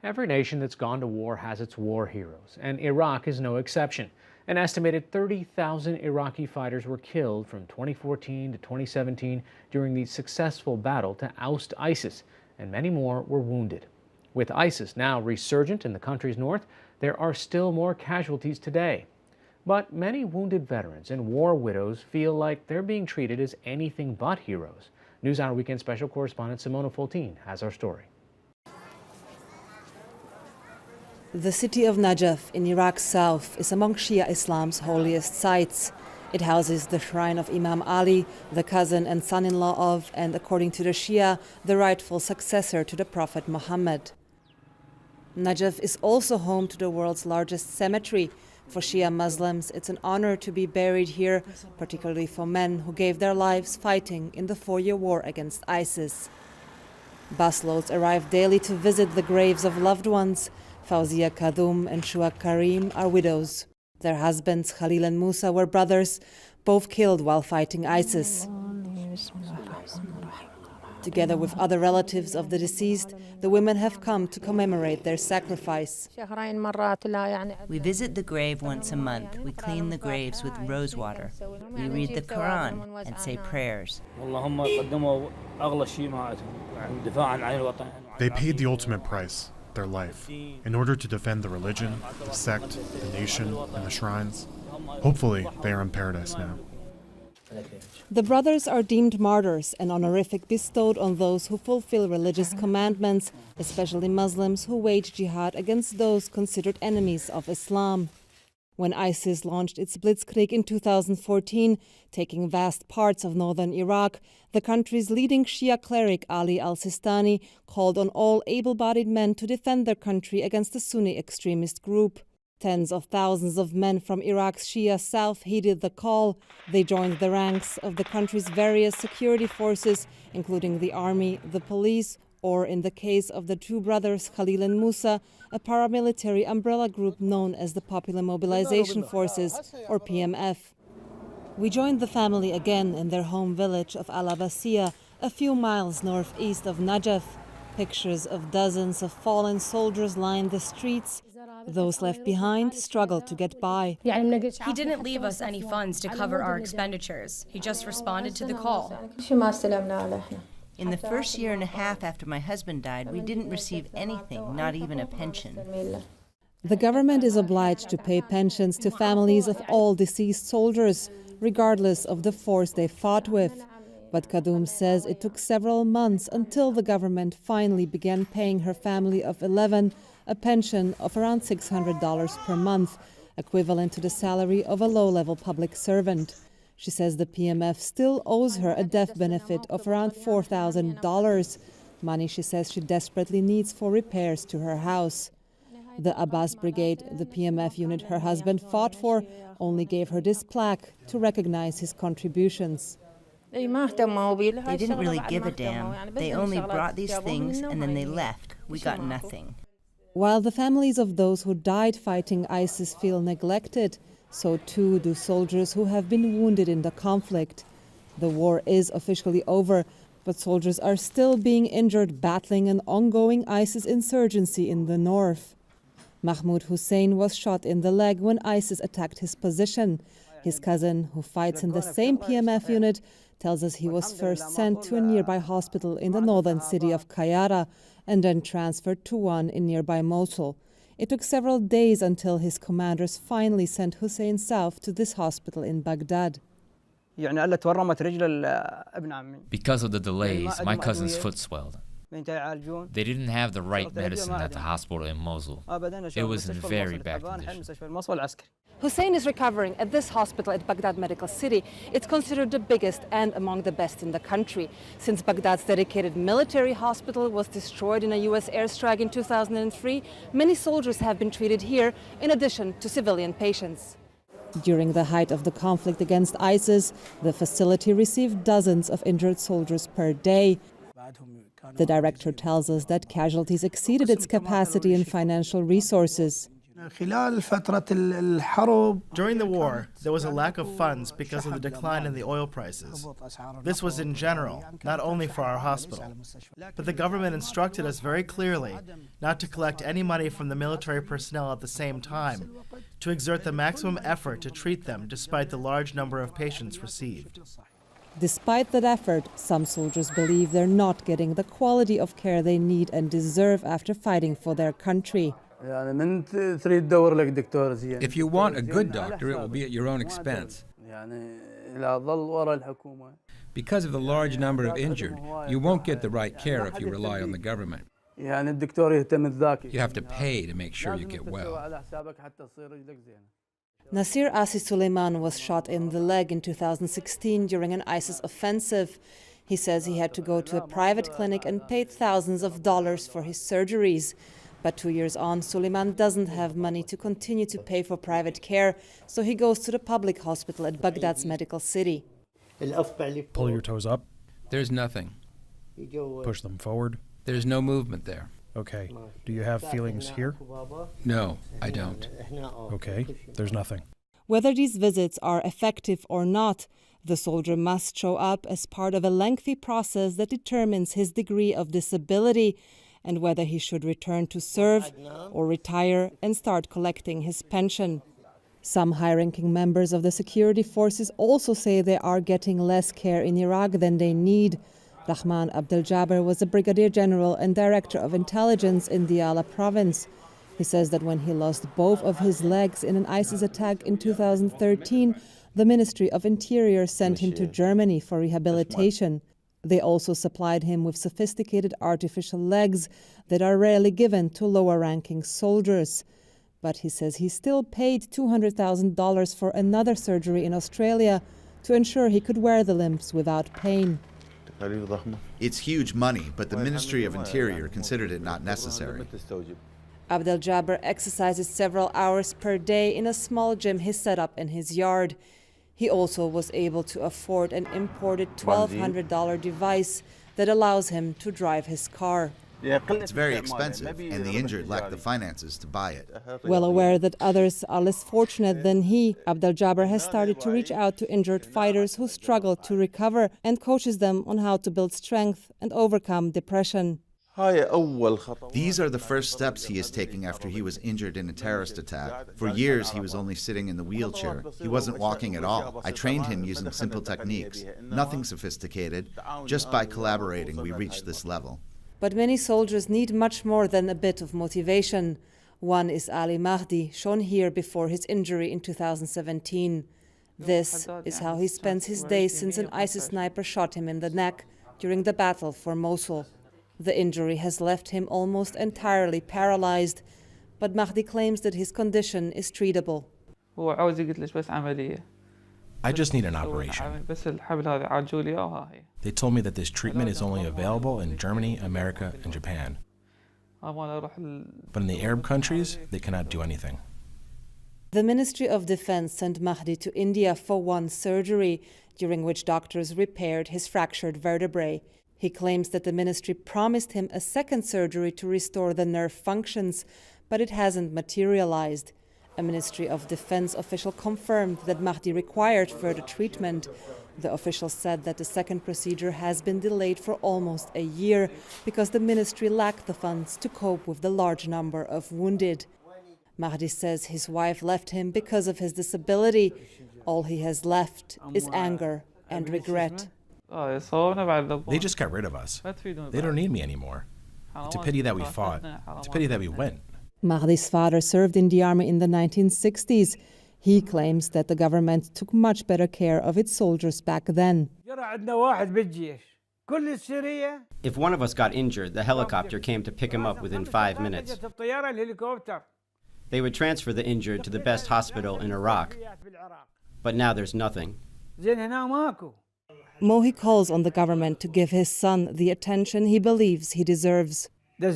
Every nation that's gone to war has its war heroes, and Iraq is no exception. An estimated 30,000 Iraqi fighters were killed from 2014 to 2017 during the successful battle to oust ISIS, and many more were wounded. With ISIS now resurgent in the country's north, there are still more casualties today. But many wounded veterans and war widows feel like they're being treated as anything but heroes. NewsHour Weekend Special Correspondent Simona Foltyn has our story. The city of Najaf in Iraq's south is among Shia Islam's holiest sites. It houses the shrine of Imam Ali, the cousin and son-in-law of, and according to the Shia, the rightful successor to the Prophet Muhammad. Najaf is also home to the world's largest cemetery. For Shia Muslims, it's an honor to be buried here, particularly for men who gave their lives fighting in the 4-year war against ISIS. Busloads arrive daily to visit the graves of loved ones. Fawzia Kadum and Shua Karim are widows. Their husbands, Khalil and Musa, were brothers, both killed while fighting ISIS. Together with other relatives of the deceased, the women have come to commemorate their sacrifice. We visit the grave once a month. We clean the graves with rose water. We read the Quran and say prayers. They paid the ultimate price, their life, in order to defend the religion, the sect, the nation, and the shrines. Hopefully, they are in paradise now. The brothers are deemed martyrs, an honorific bestowed on those who fulfill religious commandments, especially Muslims who wage jihad against those considered enemies of Islam. When ISIS launched its blitzkrieg in 2014, taking vast parts of northern Iraq, the country's leading Shia cleric Ali al-Sistani called on all able-bodied men to defend their country against the Sunni extremist group. Tens of thousands of men from Iraq's Shia south heeded the call. They joined the ranks of the country's various security forces, including the army, the police, or in the case of the two brothers Khalil and Musa, a paramilitary umbrella group known as the Popular Mobilization Forces, or PMF. We joined the family again in their home village of Al-Abbasiyah, a few miles northeast of Najaf. Pictures of dozens of fallen soldiers line the streets. Those left behind struggled to get by. He didn't leave us any funds to cover our expenditures. He just responded to the call. In the first year and a half after my husband died, we didn't receive anything, not even a pension. The government is obliged to pay pensions to families of all deceased soldiers, regardless of the force they fought with. But Kadum says it took several months until the government finally began paying her family of 11 a pension of around $600 per month, equivalent to the salary of a low-level public servant. She says the PMF still owes her a death benefit of around $4,000, money she says she desperately needs for repairs to her house. The Abbas Brigade, the PMF unit her husband fought for, only gave her this plaque to recognize his contributions. They didn't really give a damn. They only brought these things and then they left. We got nothing. While the families of those who died fighting ISIS feel neglected, so too do soldiers who have been wounded in the conflict. The war is officially over, but soldiers are still being injured battling an ongoing ISIS insurgency in the north. Mahmoud Hussein was shot in the leg when ISIS attacked his position. His cousin, who fights in the same PMF unit, tells us he was first sent to a nearby hospital in the northern city of Qayyara and then transferred to one in nearby Mosul. It took several days until his commanders finally sent Hussein south to this hospital in Baghdad. Because of the delays, my cousin's foot swelled. They didn't have the right medicine at the hospital in Mosul. It was in very bad condition. Hussein is recovering at this hospital at Baghdad Medical City. It's considered the biggest and among the best in the country. Since Baghdad's dedicated military hospital was destroyed in a U.S. airstrike in 2003, many soldiers have been treated here, in addition to civilian patients. During the height of the conflict against ISIS, the facility received dozens of injured soldiers per day. The director tells us that casualties exceeded its capacity and financial resources. During the war, there was a lack of funds because of the decline in the oil prices. This was in general, not only for our hospital. But the government instructed us very clearly not to collect any money from the military personnel at the same time, to exert the maximum effort to treat them despite the large number of patients received. Despite that effort, some soldiers believe they're not getting the quality of care they need and deserve after fighting for their country. If you want a good doctor, it will be at your own expense. Because of the large number of injured, you won't get the right care if you rely on the government. You have to pay to make sure you get well. Nasir Asi Suleiman was shot in the leg in 2016 during an ISIS offensive. He says he had to go to a private clinic and paid thousands of dollars for his surgeries. But 2 years on, Suleiman doesn't have money to continue to pay for private care, so he goes to the public hospital at Baghdad's medical city. Pull your toes up. There's nothing. Push them forward. There's no movement there. Okay. Do you have feelings here? No, I don't. Okay. There's nothing. Whether these visits are effective or not, the soldier must show up as part of a lengthy process that determines his degree of disability and whether he should return to serve or retire and start collecting his pension. Some high-ranking members of the security forces also say they are getting less care in Iraq than they need. Rahman Abdel-Jaber was a brigadier general and director of intelligence in Diyala province. He says that when he lost both of his legs in an ISIS attack in 2013, the Ministry of Interior sent him to Germany for rehabilitation. They also supplied him with sophisticated artificial legs that are rarely given to lower-ranking soldiers. But he says he still paid $200,000 for another surgery in Australia to ensure he could wear the limbs without pain. It's huge money, but the Ministry of Interior considered it not necessary. Abdel-Jaber exercises several hours per day in a small gym he set up in his yard. He also was able to afford an imported $1,200 device that allows him to drive his car. It's very expensive, and the injured lack the finances to buy it. Well aware that others are less fortunate than he, Abdel-Jaber has started to reach out to injured fighters who struggle to recover and coaches them on how to build strength and overcome depression. These are the first steps he is taking after he was injured in a terrorist attack. For years, he was only sitting in the wheelchair. He wasn't walking at all. I trained him using simple techniques, nothing sophisticated. Just by collaborating, we reached this level. But many soldiers need much more than a bit of motivation. One is Ali Mahdi, shown here before his injury in 2017. This is how he spends his days since an ISIS sniper shot him in the neck during the battle for Mosul. The injury has left him almost entirely paralyzed, but Mahdi claims that his condition is treatable. I just need an operation. They told me that this treatment is only available in Germany, America, and Japan. But in the Arab countries, they cannot do anything. The Ministry of Defense sent Mahdi to India for one surgery, during which doctors repaired his fractured vertebrae. He claims that the ministry promised him a second surgery to restore the nerve functions, but it hasn't materialized. A Ministry of Defense official confirmed that Mahdi required further treatment. The official said that the second procedure has been delayed for almost a year because the ministry lacked the funds to cope with the large number of wounded. Mahdi says his wife left him because of his disability. All he has left is anger and regret. They just got rid of us. They don't need me anymore. It's a pity that we fought. It's a pity that we went. Mahdi's father served in the army in the 1960s. He claims that the government took much better care of its soldiers back then. If one of us got injured, the helicopter came to pick him up within 5 minutes. They would transfer the injured to the best hospital in Iraq. But now there's nothing. Mohi calls on the government to give his son the attention he believes he deserves. I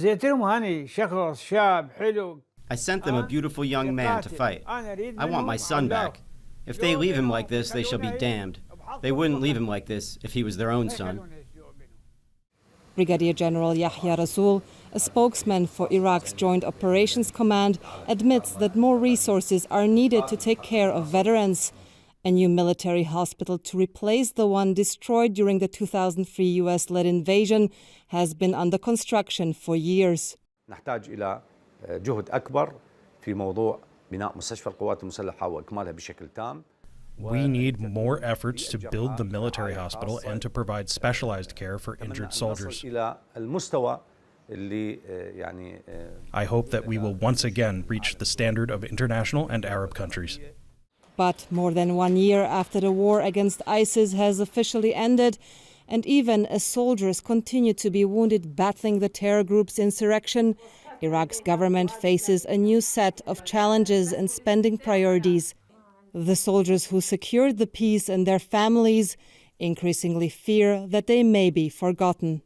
sent them a beautiful young man to fight. I want my son back. If they leave him like this, they shall be damned. They wouldn't leave him like this if he was their own son. Brigadier General Yahya Rasool A spokesman for Iraq's Joint Operations Command admits that more resources are needed to take care of veterans. A new military hospital to replace the one destroyed during the 2003 US-led invasion has been under construction for years. نحتاج إلى جهد أكبر في موضوع بناء مستشفى القوات المسلحة وإكمالها بشكل تام. We need more efforts to build the military hospital and to provide specialized care for injured soldiers. I hope that we will once again reach the standard of international and Arab countries. But more than 1 year after the war against ISIS has officially ended, and even as soldiers continue to be wounded battling the terror group's insurrection, Iraq's government faces a new set of challenges and spending priorities. The soldiers who secured the peace and their families increasingly fear that they may be forgotten.